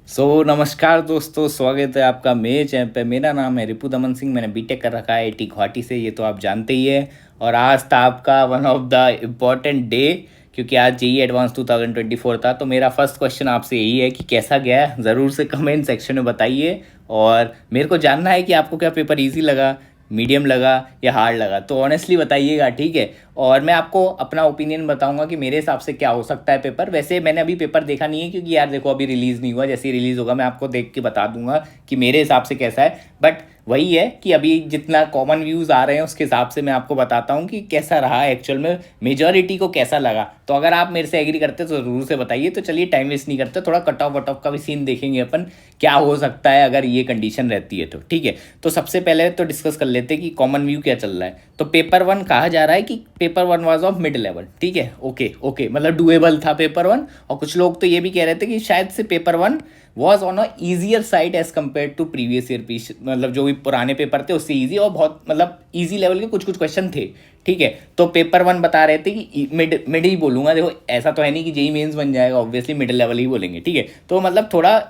नमस्कार दोस्तों, स्वागत है आपका मेरे चैनल पे। मेरा नाम है रिपु दमन सिंह। मैंने बीटेक कर रखा है आईटी गुवाहाटी से, ये तो आप जानते ही है। और आज था आपका one of the important day, क्योंकि आज जेईई एडवांस 2024 था। तो मेरा फर्स्ट क्वेश्चन आपसे यही है कि कैसा गया, ज़रूर से कमेंट सेक्शन में बताइए। और मेरे को जानना है कि आपको क्या पेपर ईजी लगा, मीडियम लगा या हार्ड लगा, तो ऑनेस्टली बताइएगा, ठीक है। और मैं आपको अपना ओपिनियन बताऊंगा कि मेरे हिसाब से क्या हो सकता है पेपर। वैसे मैंने अभी पेपर देखा नहीं है, क्योंकि यार देखो अभी रिलीज़ नहीं हुआ। जैसे ही रिलीज़ होगा मैं आपको देख के बता दूंगा कि मेरे हिसाब से कैसा है। बट वही है कि अभी जितना कॉमन व्यूज़ आ रहे हैं उसके हिसाब से मैं आपको बताता हूँ कि कैसा रहा एक्चुअल में, मेजॉरिटी को कैसा लगा। तो अगर आप मेरे से एग्री करते तो ज़रूर से बताइए। तो चलिए टाइम वेस्ट नहीं करते, थोड़ा कट ऑफ वट ऑफ का भी सीन देखेंगे अपन, क्या हो सकता है अगर ये कंडीशन रहती है तो, ठीक है। तो सबसे पहले तो डिस्कस कर लेते हैं कि कॉमन व्यू क्या चल रहा है। तो पेपर वन कहा जा रहा है कि paper one was of mid level, ठीक है। ओके ओके, मतलब डुएबल था पेपर वन। और कुछ लोग तो ये भी कह रहे थे कि शायद से paper one was on a easier side as compare to previous year, मतलब जो भी पुराने पेपर थे उससे ईजी, और बहुत मतलब ईजी लेवल के कुछ कुछ क्वेश्चन थे, ठीक है। तो पेपर वन बता रहे थे कि मिड मिड ही बोलूंगा। देखो ऐसा तो है नहीं कि जेई मेंस बन जाएगा, ऑब्वियसली मिडिल लेवल ही बोलेंगे, ठीक है। तो मतलब थोड़ा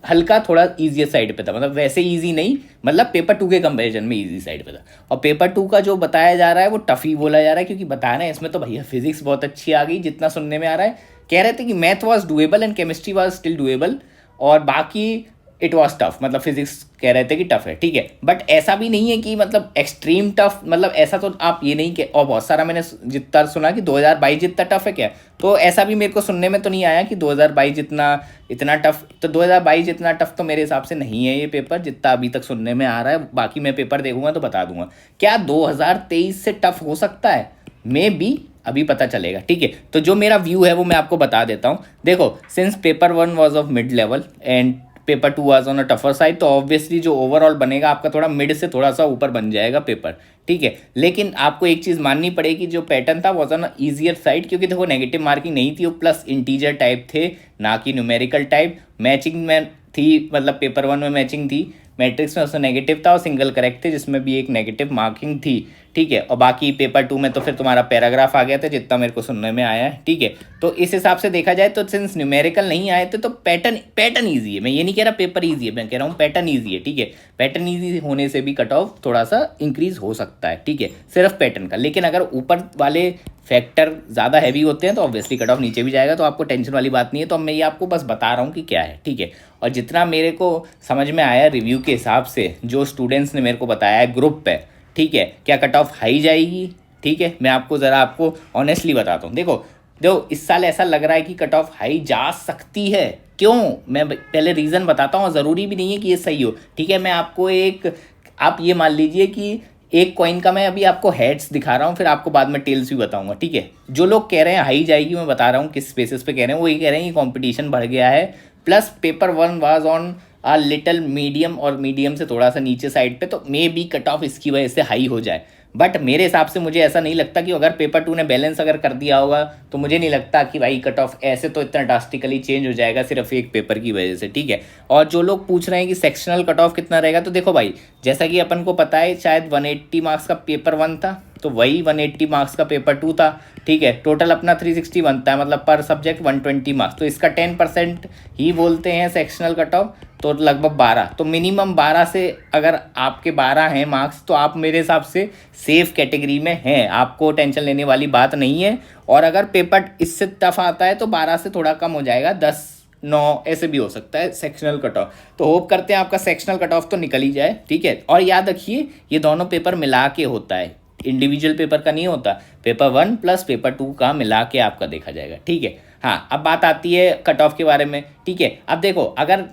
हल्का, थोड़ा ईजियर साइड पे था, मतलब वैसे ईजी नहीं, मतलब पेपर टू के कंपैरिजन में ईजी साइड पे था। और पेपर टू का जो बताया जा रहा है वो टफ ही बोला जा रहा है, क्योंकि बताया ना इसमें तो भैया फिजिक्स बहुत अच्छी आ गई, जितना सुनने में आ रहा है। कह रहे थे कि math was doable and chemistry was still doable, और बाकी इट वॉज टफ, मतलब फिजिक्स कह रहे थे कि टफ है, ठीक है। बट ऐसा भी नहीं है कि मतलब एक्सट्रीम टफ, मतलब ऐसा तो आप ये नहीं कह। और बहुत सारा मैंने जितना सुना कि 2022 जितना टफ है क्या, तो ऐसा भी मेरे को सुनने में तो नहीं आया कि 2022 जितना इतना टफ। तो 2022 जितना टफ तो मेरे हिसाब से नहीं है ये पेपर, जितना अभी तक सुनने में आ रहा है। बाकी मैं पेपर देखूंगा तो बता दूंगा। क्या 2023 से टफ हो सकता है? मे बी, अभी पता चलेगा, ठीक है। तो जो मेरा व्यू है वो मैं आपको बता देता हूँ। देखो, since paper one was of mid level and paper two was on a tougher side, तो ऑब्वियसली जो ओवरऑल बनेगा आपका थोड़ा मिड से थोड़ा सा ऊपर बन जाएगा पेपर, ठीक है। लेकिन आपको एक चीज़ माननी पड़ेगी, जो पैटर्न था was on a easier side, क्योंकि देखो नेगेटिव मार्किंग नहीं थी, वो प्लस इंटीजर टाइप थे, ना कि न्यूमेरिकल टाइप। मैचिंग में थी, मतलब पेपर वन में मैचिंग थी, मैट्रिक्स में उसमें नेगेटिव था, और सिंगल करेक्ट थे जिसमें भी एक नेगेटिव मार्किंग थी, ठीक है। और बाकी पेपर टू में तो फिर तुम्हारा पैराग्राफ आ गया था, जितना मेरे को सुनने में आया है, ठीक है। तो इस हिसाब से देखा जाए तो सिंस न्यूमेरिकल नहीं आए थे तो पैटर्न पैटर्न ईजी है। मैं ये नहीं कह रहा पेपर ईजी है, मैं कह रहा हूँ पैटर्न ईजी है, ठीक है। पैटर्न ईजी होने से भी कट ऑफ थोड़ा सा इंक्रीज हो सकता है, ठीक है, सिर्फ पैटर्न का। लेकिन अगर ऊपर वाले फैक्टर ज़्यादा हैवी होते हैं तो ऑब्वियसली कट ऑफ नीचे भी जाएगा, तो आपको टेंशन वाली बात नहीं है। तो अब मैं ये आपको बस बता रहा हूँ कि क्या है, ठीक है। और जितना मेरे को समझ में आया रिव्यू के हिसाब से, जो स्टूडेंट्स ने मेरे को बताया है ग्रुप पे, ठीक है, क्या कट ऑफ हाई जाएगी, ठीक है। मैं आपको ज़रा आपको ऑनेस्टली बताता हूँ। देखो देखो, इस साल ऐसा लग रहा है कि कट ऑफ हाई जा सकती है। क्यों, मैं पहले रीज़न बताता हूँ। ज़रूरी भी नहीं है कि ये सही हो, ठीक है। मैं आपको एक, आप ये मान लीजिए कि एक कॉइन का मैं अभी आपको हेड्स दिखा रहा हूँ, फिर आपको बाद में टेल्स भी बताऊंगा, ठीक है। जो लोग कह रहे हैं हाई जाएगी, मैं बता रहा हूँ किस बेसिस पे कह रहे हैं। वो ये कह रहे हैं कि कंपटीशन बढ़ गया है, plus paper one was on a little medium, और मीडियम से थोड़ा सा नीचे साइड पे, तो मे बी कट ऑफ इसकी वजह से हाई हो जाए। बट मेरे हिसाब से मुझे ऐसा नहीं लगता कि अगर पेपर टू ने बैलेंस अगर कर दिया होगा, तो मुझे नहीं लगता कि भाई कट ऑफ ऐसे तो इतना ड्रास्टिकली चेंज हो जाएगा सिर्फ एक पेपर की वजह से, ठीक है। और जो लोग पूछ रहे हैं कि सेक्शनल कट ऑफ कितना रहेगा, तो देखो भाई, जैसा कि अपन को पता है शायद 180 मार्क्स का पेपर वन था, तो वही 180 मार्क्स का पेपर टू था, ठीक है। टोटल अपना 360 बनता है, मतलब पर सब्जेक्ट 120 मार्क्स, तो इसका 10% ही बोलते हैं सेक्शनल कट ऑफ, तो लगभग 12। तो मिनिमम 12 से अगर आपके 12 हैं मार्क्स, तो आप मेरे हिसाब से सेफ कैटेगरी में हैं, आपको टेंशन लेने वाली बात नहीं है। और अगर पेपर इससे टफ आता है तो 12 से थोड़ा कम हो जाएगा, 10, 9 ऐसे भी हो सकता है सेक्शनल कट ऑफ। तो होप करते हैं आपका सेक्शनल कट ऑफ तो निकल ही जाए, ठीक है। और याद रखिए ये दोनों पेपर मिला के होता है, इंडिविजुअल पेपर का नहीं होता। Paper one plus paper two का मिला के आपका देखा जाएगा, ठीक है। हाँ, अब बात आती है कट ऑफ के बारे में, ठीक है। अब देखो, अगर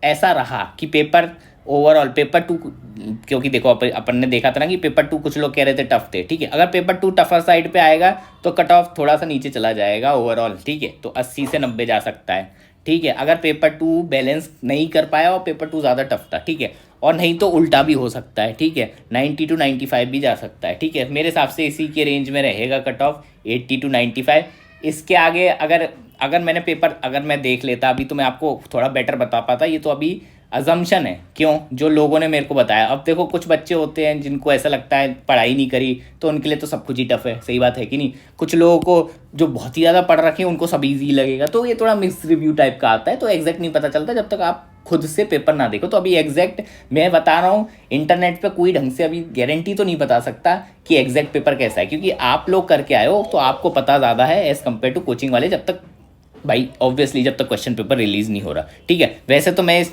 ऐसा रहा कि पेपर ओवरऑल पेपर टू, क्योंकि देखो अपन ने देखा था ना कि पेपर टू कुछ लोग कह रहे थे टफ थे, ठीक है। अगर पेपर टू टफर साइड पे आएगा तो कट ऑफ थोड़ा सा नीचे चला जाएगा ओवरऑल, ठीक है। तो 80 से 90 जा सकता है, ठीक है। अगर पेपर टू बैलेंस नहीं कर पाया और पेपर टू ज़्यादा टफ था, ठीक है। और नहीं तो उल्टा भी हो सकता है, ठीक है, 90 to 95 भी जा सकता है, ठीक है। मेरे हिसाब से इसी के रेंज में रहेगा कट ऑफ, 80 to 95। इसके आगे अगर अगर मैंने पेपर अगर मैं देख लेता अभी, तो मैं आपको थोड़ा बेटर बता पाता। ये तो अभी अजम्पशन है। क्यों? जो लोगों ने मेरे को बताया। अब देखो कुछ बच्चे होते हैं जिनको ऐसा लगता है पढ़ाई नहीं करी तो उनके लिए तो सब कुछ ही टफ है, सही बात है कि नहीं। कुछ लोगों को जो बहुत ही ज़्यादा पढ़ रखे हैं उनको सब ईजी लगेगा, तो ये थोड़ा मिक्स रिव्यू टाइप का आता है। तो एग्जैक्ट नहीं पता चलता जब तक आप खुद से पेपर ना देखो। तो अभी एग्जैक्ट मैं बता रहा हूँ, इंटरनेट पे कोई ढंग से अभी गारंटी तो नहीं बता सकता कि एग्जैक्ट पेपर कैसा है, क्योंकि आप लोग करके आए हो तो आपको पता ज़्यादा है एज़ कम्पेयर टू कोचिंग वाले, जब तक भाई ऑब्वियसली जब तक क्वेश्चन पेपर रिलीज़ नहीं हो रहा। ठीक है, वैसे तो मैं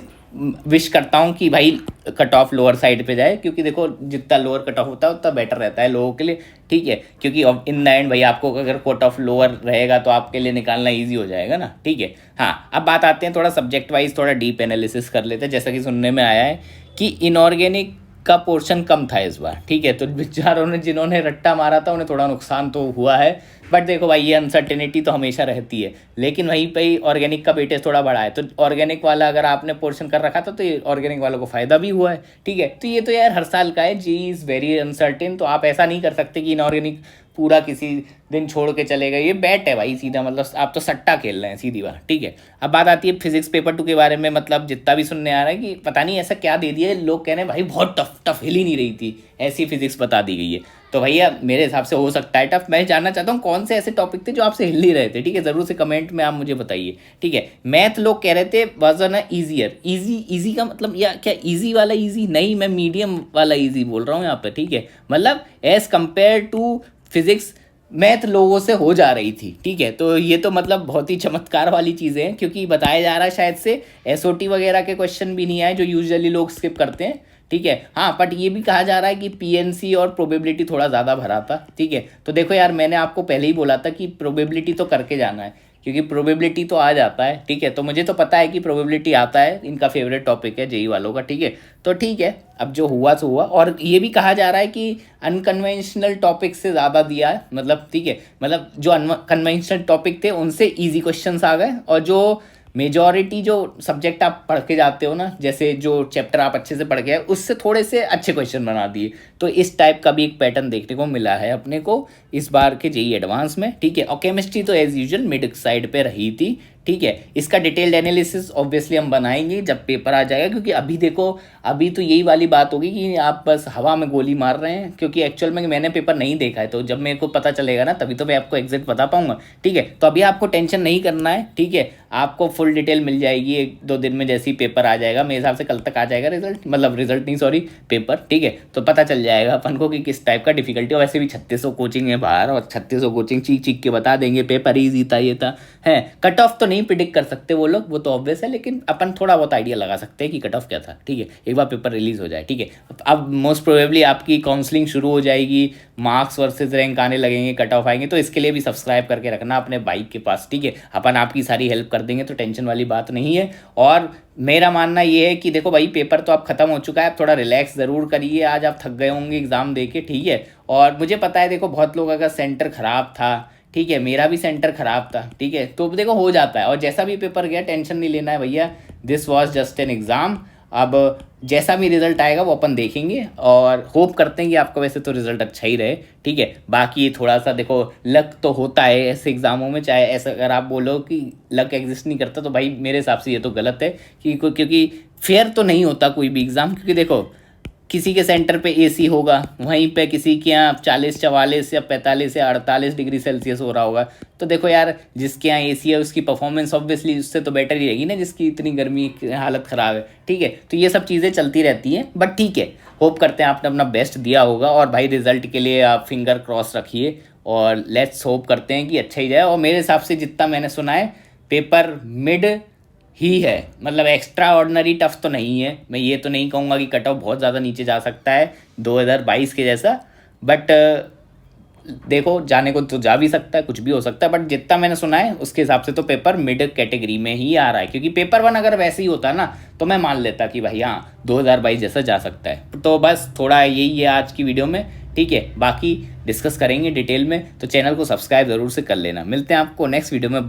विश करता हूँ कि भाई कट ऑफ लोअर साइड पे जाए, क्योंकि देखो जितना लोअर कट ऑफ होता है उतना बेटर रहता है लोगों के लिए। ठीक है, क्योंकि इन द एंड भाई आपको अगर कट ऑफ लोअर रहेगा तो आपके लिए निकालना ईजी हो जाएगा ना। ठीक है, हाँ अब बात आते हैं थोड़ा सब्जेक्ट वाइज, थोड़ा डीप एनालिसिस कर लेते हैं। जैसा कि सुनने में आया है कि इनऑर्गेनिक का पोर्शन कम था इस बार। ठीक है, तो बेचारों ने जिन्होंने रट्टा मारा था उन्हें थोड़ा नुकसान तो हुआ है, बट देखो भाई ये अनसर्टेनिटी तो हमेशा रहती है। लेकिन वहीं पे ही ऑर्गेनिक का वेटेज थोड़ा बढ़ा है, तो ऑर्गेनिक वाला अगर आपने पोर्शन कर रखा था तो ये ऑर्गेनिक वालों को फ़ायदा भी हुआ है। ठीक है, तो ये तो यार हर साल का है, जी इज़ वेरी अनसर्टेन। तो आप ऐसा नहीं कर सकते कि इनऑर्गेनिक पूरा किसी दिन छोड़ के चले गए, ये बैट है भाई सीधा, मतलब आप तो सट्टा खेल रहे हैं सीधी बात। ठीक है, अब बात आती है फिजिक्स पेपर 2 के बारे में। मतलब जितना भी सुनने आ रहा है कि पता नहीं ऐसा क्या दे दिया है, लोग कह रहे हैं भाई बहुत टफ हिल ही नहीं रही थी, ऐसी फिजिक्स बता दी गई है। तो भैया मेरे हिसाब से हो सकता है टफ। मैं जानना चाहता हूँ कौन से ऐसे टॉपिक थे जो आपसे हिल नहीं रहे थे। ठीक है, ज़रूर से कमेंट में आप मुझे बताइए। ठीक है, मैथ लोग कह रहे थे वाज ना ईजियर। ईजी का मतलब या क्या ईजी वाला ईजी नहीं, मैं मीडियम वाला ईजी बोल रहा हूँ यहाँ पे। ठीक है, मतलब as compare to physics math लोगों से हो जा रही थी। ठीक है, तो ये तो मतलब बहुत ही चमत्कार वाली चीज़ें हैं, क्योंकि बताया जा रहा है शायद से एसओटी वगैरह के क्वेश्चन भी नहीं आए जो यूजुअली लोग स्किप करते हैं। ठीक है, हाँ बट ये भी कहा जा रहा है कि पीएनसी और प्रोबेबिलिटी थोड़ा ज़्यादा भरा था। ठीक है, तो देखो यार मैंने आपको पहले ही बोला था कि प्रोबेबिलिटी तो करके जाना है, क्योंकि प्रोबेबिलिटी तो आ जाता है। ठीक है, तो मुझे तो पता है कि प्रोबेबिलिटी आता है, इनका फेवरेट टॉपिक है जेई वालों का। ठीक है, तो ठीक है, अब जो हुआ सो हुआ। और ये भी कहा जा रहा है कि अनकन्वेंशनल टॉपिक से ज़्यादा दिया है, मतलब ठीक है, मतलब जो अनकन्वेंशनल टॉपिक थे उनसे ईजी क्वेश्चंस आ गए, और जो मेजॉरिटी जो सब्जेक्ट आप पढ़ के जाते हो ना, जैसे जो चैप्टर आप अच्छे से पढ़ के आए उससे थोड़े से अच्छे क्वेश्चन बना दिए। तो इस टाइप का भी एक पैटर्न देखने को मिला है अपने को इस बार के जेई एडवांस में। ठीक है, और केमिस्ट्री तो एज यूजुअल मिड साइड पे रही थी। ठीक है, इसका डिटेल्ड एनालिसिस ऑब्वियसली हम बनाएंगे जब पेपर आ जाएगा, क्योंकि अभी देखो अभी तो यही वाली बात होगी कि आप बस हवा में गोली मार रहे हैं, क्योंकि एक्चुअल में मैंने पेपर नहीं देखा है। तो जब मेरे को पता चलेगा ना तभी तो मैं आपको एग्जैक्ट बता पाऊंगा। ठीक है, तो अभी आपको टेंशन नहीं करना है। ठीक है, आपको फुल डिटेल मिल जाएगी 1-2 दिन में, जैसे ही पेपर आ जाएगा। मेरे हिसाब से कल तक आ जाएगा रिजल्ट, मतलब रिजल्ट नहीं सॉरी पेपर। ठीक है, तो पता चल जाएगा अपन को कि किस टाइप का डिफिकल्टी। और वैसे भी 3600 कोचिंग है बाहर, और 3600 कोचिंग चीख चीख के बता देंगे पेपर ईजी था ये था है। कट ऑफ तो नहीं प्रिडिक्ट कर सकते वो लोग, वो तो ऑब्वियस है, लेकिन अपन थोड़ा बहुत आइडिया लगा सकते हैं कि कट ऑफ क्या था। ठीक है, एक बार पेपर रिलीज हो जाए। ठीक है, अब मोस्ट प्रोबेबली आपकी काउंसलिंग शुरू हो जाएगी, मार्क्स वर्सेस रैंक आने लगेंगे, कट ऑफ आएंगे। तो इसके लिए भी सब्सक्राइब करके रखना अपने भाई के पास। ठीक है, अपन आपकी सारी हेल्प कर देंगे, तो टेंशन वाली बात नहीं है। और मेरा मानना ये है कि देखो भाई पेपर तो अब खत्म हो चुका है, आप थोड़ा रिलैक्स ज़रूर करिए। आज आप थक गए होंगे एग्ज़ाम दे के। ठीक है, और मुझे पता है देखो बहुत लोगों का सेंटर ख़राब था। ठीक है, मेरा भी सेंटर ख़राब था। ठीक है, तो देखो हो जाता है, और जैसा भी पेपर गया टेंशन नहीं लेना है भैया, this was just an exam. अब जैसा भी रिजल्ट आएगा वो अपन देखेंगे, और होप करते हैं कि आपका वैसे तो रिजल्ट अच्छा ही रहे। ठीक है, बाकी थोड़ा सा देखो लक तो होता है ऐसे एग्ज़ामों में, चाहे ऐसा अगर आप बोलो कि लक एग्जिस्ट नहीं करता तो भाई मेरे हिसाब से ये तो गलत है, क्योंकि फेयर तो नहीं होता कोई भी एग्ज़ाम। क्योंकि देखो किसी के सेंटर पे एसी होगा, वहीं पे किसी के यहाँ 40-44 या 45 या 48 डिग्री सेल्सियस हो रहा होगा। तो देखो यार जिसके यहाँ एसी है उसकी परफॉर्मेंस ऑब्वियसली उससे तो बेटर ही रहेगी ना, जिसकी इतनी गर्मी की हालत ख़राब है। ठीक है, तो ये सब चीज़ें चलती रहती हैं, बट ठीक है, होप करते हैं आपने अपना बेस्ट दिया होगा। और भाई रिजल्ट के लिए आप फिंगर क्रॉस रखिए, और लेट्स होप करते हैं कि अच्छा ही जाए। और मेरे हिसाब से जितना मैंने सुना है पेपर मिड ही है, मतलब एक्स्ट्रा ऑर्डिनरी टफ तो नहीं है। मैं ये तो नहीं कहूँगा कि कट ऑफ बहुत ज़्यादा नीचे जा सकता है 2022 के जैसा, बट देखो जाने को तो जा भी सकता है, कुछ भी हो सकता है। बट जितना मैंने सुना है उसके हिसाब से तो पेपर मिड कैटेगरी में ही आ रहा है, क्योंकि पेपर 1 अगर वैसे ही होता ना तो मैं मान लेता कि भाई हाँ 2022 जैसा जा सकता है। तो बस थोड़ा यही है आज की वीडियो में। ठीक है, बाकी डिस्कस करेंगे डिटेल में, तो चैनल को सब्सक्राइब ज़रूर से कर लेना। मिलते हैं आपको नेक्स्ट वीडियो में।